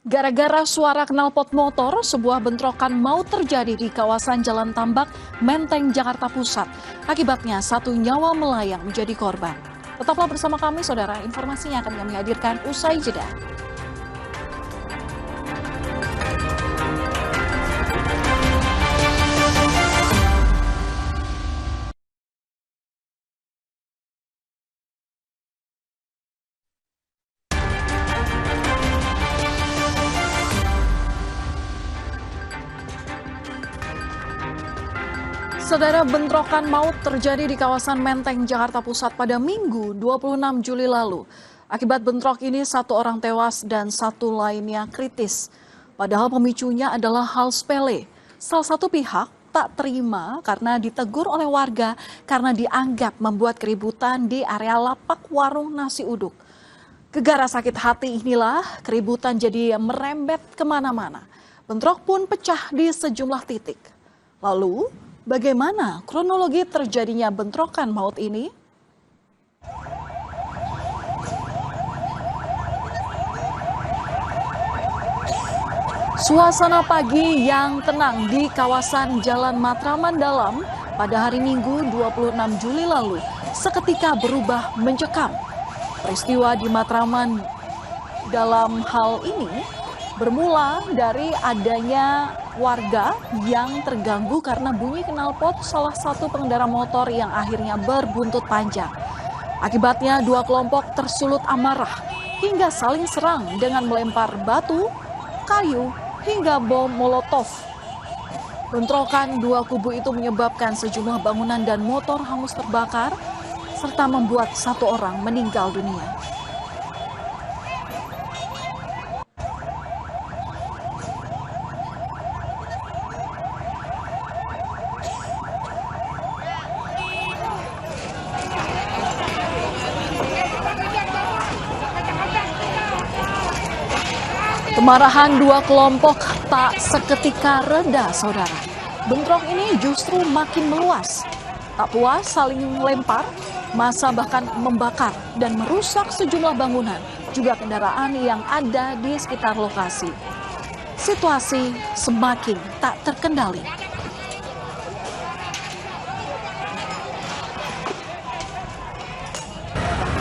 Gara-gara suara knalpot motor, sebuah bentrokan mau terjadi di kawasan Jalan Tambak, Menteng, Jakarta Pusat. Akibatnya, satu nyawa melayang menjadi korban. Tetaplah bersama kami, saudara. Informasinya akan kami hadirkan usai jeda. Saudara, bentrokan maut terjadi di kawasan Menteng, Jakarta Pusat pada Minggu 26 Juli lalu. Akibat bentrok ini, satu orang tewas dan satu lainnya kritis. Padahal pemicunya adalah hal sepele. Salah satu pihak tak terima karena ditegur oleh warga karena dianggap membuat keributan di area lapak warung nasi uduk. Gegara sakit hati inilah keributan jadi merembet kemana-mana. Bentrok pun pecah di sejumlah titik. Lalu, bagaimana kronologi terjadinya bentrokan maut ini? Suasana pagi yang tenang di kawasan Jalan Matraman Dalam pada hari Minggu 26 Juli lalu seketika berubah mencekam. Peristiwa di Matraman dalam hal ini bermula dari adanya warga yang terganggu karena bunyi knalpot salah satu pengendara motor yang akhirnya berbuntut panjang. Akibatnya dua kelompok tersulut amarah hingga saling serang dengan melempar batu, kayu, hingga bom molotov. Bentrokan dua kubu itu menyebabkan sejumlah bangunan dan motor hangus terbakar serta membuat satu orang meninggal dunia. Kemarahan dua kelompok tak seketika reda, saudara. Bentrok ini justru makin meluas. Tak puas saling lempar, massa bahkan membakar dan merusak sejumlah bangunan, juga kendaraan yang ada di sekitar lokasi. Situasi semakin tak terkendali.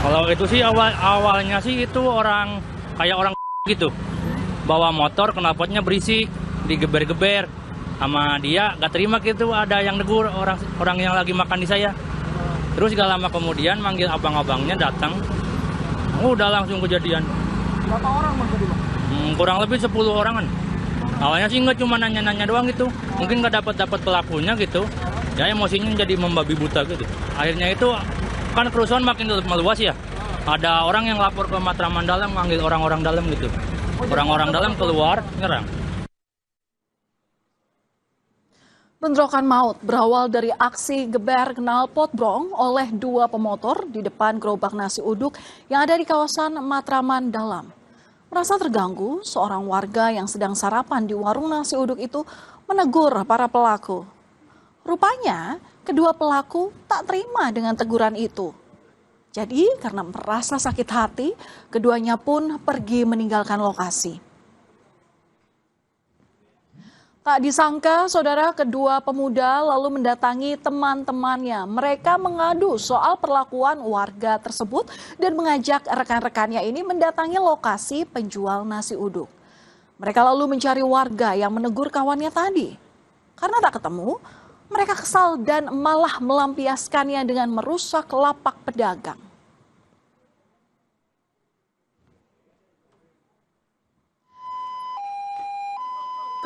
Kalau itu sih awalnya sih itu kayak orang gitu. Bawa motor, knalpotnya berisik, digeber-geber. Sama dia gak terima gitu, ada yang negur orang yang lagi makan di saya. Terus gak lama kemudian manggil abang-abangnya datang. Udah langsung kejadian. Berapa orang bang tadi bang? Kurang lebih 10 orangan. Awalnya sih nggak cuma nanya-nanya doang gitu. Mungkin nggak dapat pelakunya gitu. Ya emosinya jadi membabi buta gitu. Akhirnya itu kan kerusuhan makin meluas ya. Ada orang yang lapor ke Matraman Dalam, manggil orang-orang dalam gitu. Orang-orang dalam keluar, nyerang. Bentrokan maut berawal dari aksi geber knalpot brong oleh dua pemotor di depan gerobak nasi uduk yang ada di kawasan Matraman Dalam. Merasa terganggu, seorang warga yang sedang sarapan di warung nasi uduk itu menegur para pelaku. Rupanya, kedua pelaku tak terima dengan teguran itu. Jadi, karena merasa sakit hati, keduanya pun pergi meninggalkan lokasi. Tak disangka, saudara, kedua pemuda lalu mendatangi teman-temannya. Mereka mengadu soal perlakuan warga tersebut dan mengajak rekan-rekannya ini mendatangi lokasi penjual nasi uduk. Mereka lalu mencari warga yang menegur kawannya tadi. Karena tak ketemu, mereka kesal dan malah melampiaskannya dengan merusak lapak pedagang.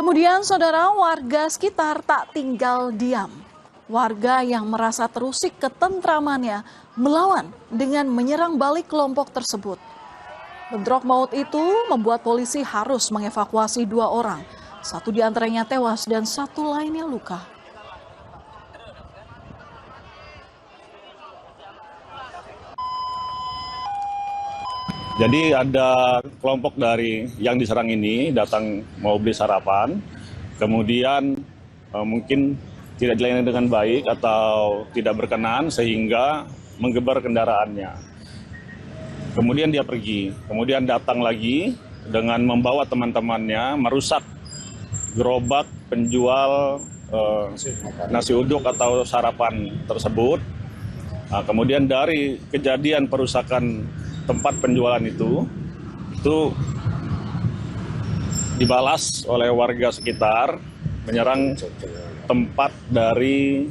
Kemudian saudara, warga sekitar tak tinggal diam. Warga yang merasa terusik ketentramannya melawan dengan menyerang balik kelompok tersebut. Bentrok maut itu membuat polisi harus mengevakuasi dua orang. Satu diantaranya tewas dan satu lainnya luka. Jadi ada kelompok dari yang diserang ini datang mau beli sarapan, kemudian mungkin tidak dilayani dengan baik atau tidak berkenan sehingga menggeber kendaraannya. Kemudian dia pergi, kemudian datang lagi dengan membawa teman-temannya merusak gerobak penjual nasi uduk atau sarapan tersebut. Nah, kemudian dari kejadian perusakan tempat penjualan itu dibalas oleh warga sekitar menyerang tempat dari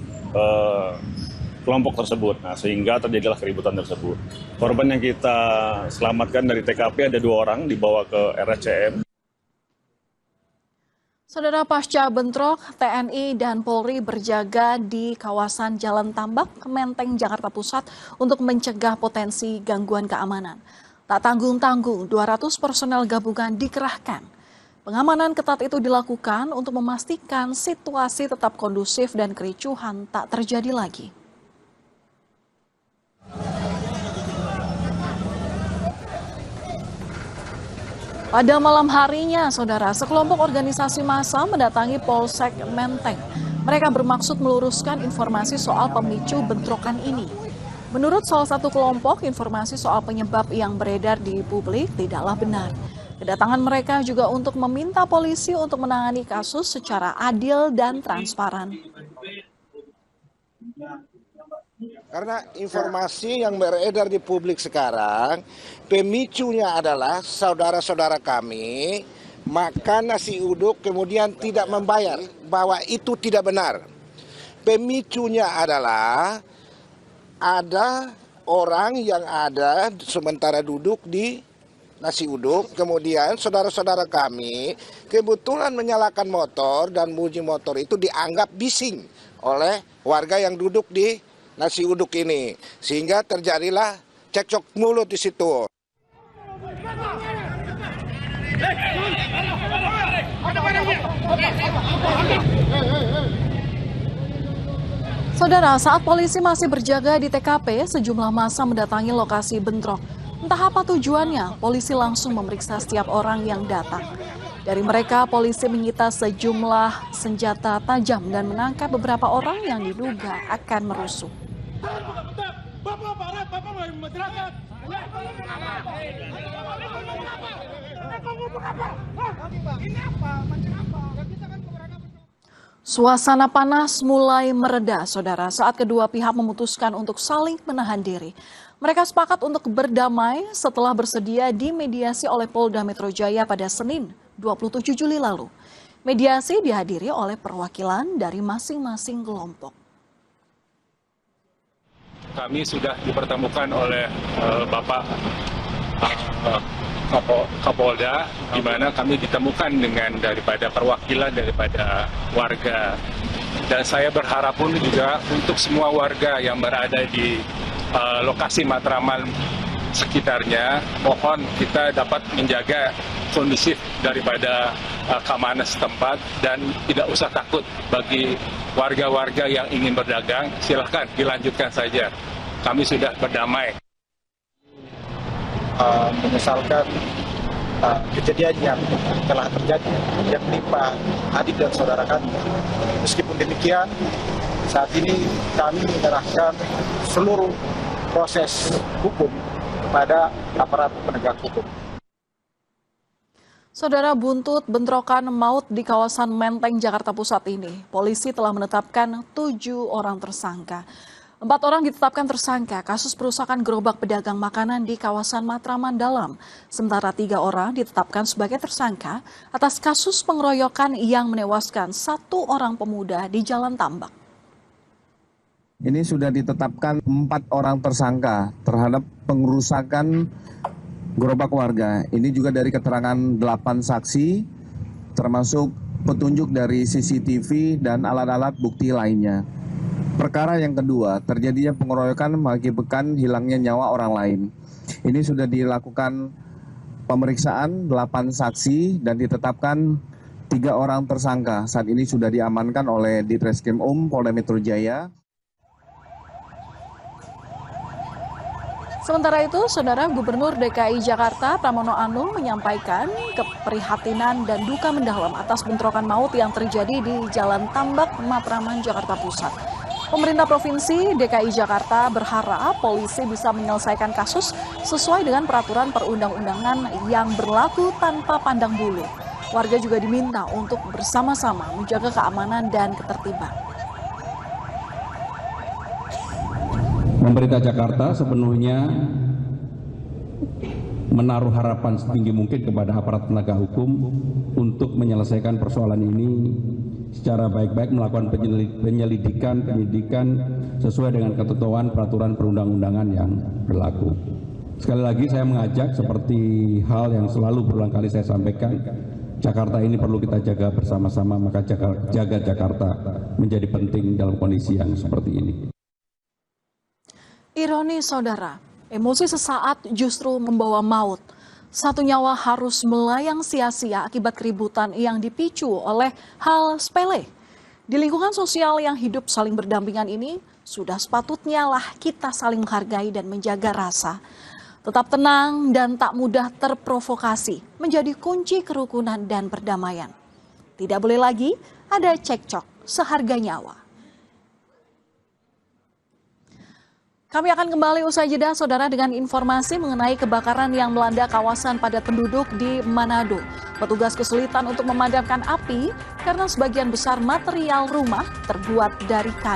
kelompok tersebut. Nah, sehingga terjadilah keributan tersebut. Korban yang kita selamatkan dari TKP ada 2 orang dibawa ke RSCM. Saudara, pasca bentrok, TNI dan Polri berjaga di kawasan Jalan Tambak, Menteng, Jakarta Pusat untuk mencegah potensi gangguan keamanan. Tak tanggung-tanggung, 200 personel gabungan dikerahkan. Pengamanan ketat itu dilakukan untuk memastikan situasi tetap kondusif dan kericuhan tak terjadi lagi. Pada malam harinya, saudara, sekelompok organisasi massa mendatangi Polsek Menteng. Mereka bermaksud meluruskan informasi soal pemicu bentrokan ini. Menurut salah satu kelompok, informasi soal penyebab yang beredar di publik tidaklah benar. Kedatangan mereka juga untuk meminta polisi untuk menangani kasus secara adil dan transparan. Karena informasi yang beredar di publik sekarang, pemicunya adalah saudara-saudara kami makan nasi uduk kemudian tidak membayar, bahwa itu tidak benar. Pemicunya adalah ada orang yang ada sementara duduk di nasi uduk, kemudian saudara-saudara kami kebetulan menyalakan motor dan bunyi motor itu dianggap bising oleh warga yang duduk di nasi uduk ini, sehingga terjadilah cekcok mulut di situ. Saudara, saat polisi masih berjaga di TKP, sejumlah massa mendatangi lokasi bentrok. Entah apa tujuannya, polisi langsung memeriksa setiap orang yang datang. Dari mereka, polisi menyita sejumlah senjata tajam dan menangkap beberapa orang yang diduga akan merusuh. Suasana panas mulai mereda, saudara, saat kedua pihak memutuskan untuk saling menahan diri. Mereka sepakat untuk berdamai setelah bersedia dimediasi oleh Polda Metro Jaya pada Senin 27 Juli lalu. Mediasi dihadiri oleh perwakilan dari masing-masing kelompok. Kami sudah dipertemukan oleh Bapak Kapolda, di mana kami ditemukan dengan daripada perwakilan daripada warga. Dan saya berharap pun juga untuk semua warga yang berada di lokasi Matraman sekitarnya, mohon kita dapat menjaga kondusif daripada keamanan setempat dan tidak usah takut. Bagi warga-warga yang ingin berdagang, silahkan dilanjutkan saja. Kami sudah berdamai. Menyesalkan kejadian yang telah terjadi yang menimpa adik dan saudara kami. Meskipun demikian, saat ini kami menyerahkan seluruh proses hukum kepada aparat penegak hukum. Saudara, buntut bentrokan maut di kawasan Menteng, Jakarta Pusat ini, polisi telah menetapkan 7 orang tersangka. 4 orang ditetapkan tersangka kasus perusakan gerobak pedagang makanan di kawasan Matraman Dalam. Sementara 3 orang ditetapkan sebagai tersangka atas kasus pengeroyokan yang menewaskan 1 orang pemuda di Jalan Tambak. Ini sudah ditetapkan 4 orang tersangka terhadap pengerusakan gerobak warga. Ini juga dari keterangan 8 saksi, termasuk petunjuk dari CCTV dan alat-alat bukti lainnya. Perkara yang kedua, terjadinya pengeroyokan mengakibatkan hilangnya nyawa orang lain. Ini sudah dilakukan pemeriksaan 8 saksi dan ditetapkan 3 orang tersangka. Saat ini sudah diamankan oleh Ditreskrim Polda Metro Jaya. Sementara itu, Saudara, Gubernur DKI Jakarta Pramono Anung menyampaikan keprihatinan dan duka mendalam atas bentrokan maut yang terjadi di Jalan Tambak, Matraman, Jakarta Pusat. Pemerintah Provinsi DKI Jakarta berharap polisi bisa menyelesaikan kasus sesuai dengan peraturan perundang-undangan yang berlaku tanpa pandang bulu. Warga juga diminta untuk bersama-sama menjaga keamanan dan ketertiban. Pemerintah Jakarta sepenuhnya menaruh harapan setinggi mungkin kepada aparat penegak hukum untuk menyelesaikan persoalan ini secara baik-baik, melakukan penyelidikan sesuai dengan ketentuan peraturan perundang-undangan yang berlaku. Sekali lagi saya mengajak, seperti hal yang selalu berulang kali saya sampaikan, Jakarta ini perlu kita jaga bersama-sama, maka jaga Jakarta menjadi penting dalam kondisi yang seperti ini. Ironi saudara, emosi sesaat justru membawa maut. Satu nyawa harus melayang sia-sia akibat keributan yang dipicu oleh hal sepele. Di lingkungan sosial yang hidup saling berdampingan ini, sudah sepatutnya lah kita saling menghargai dan menjaga rasa. Tetap tenang dan tak mudah terprovokasi menjadi kunci kerukunan dan perdamaian. Tidak boleh lagi ada cekcok seharga nyawa. Kami akan kembali usai jeda, saudara, dengan informasi mengenai kebakaran yang melanda kawasan padat penduduk di Manado. Petugas kesulitan untuk memadamkan api karena sebagian besar material rumah terbuat dari kayu.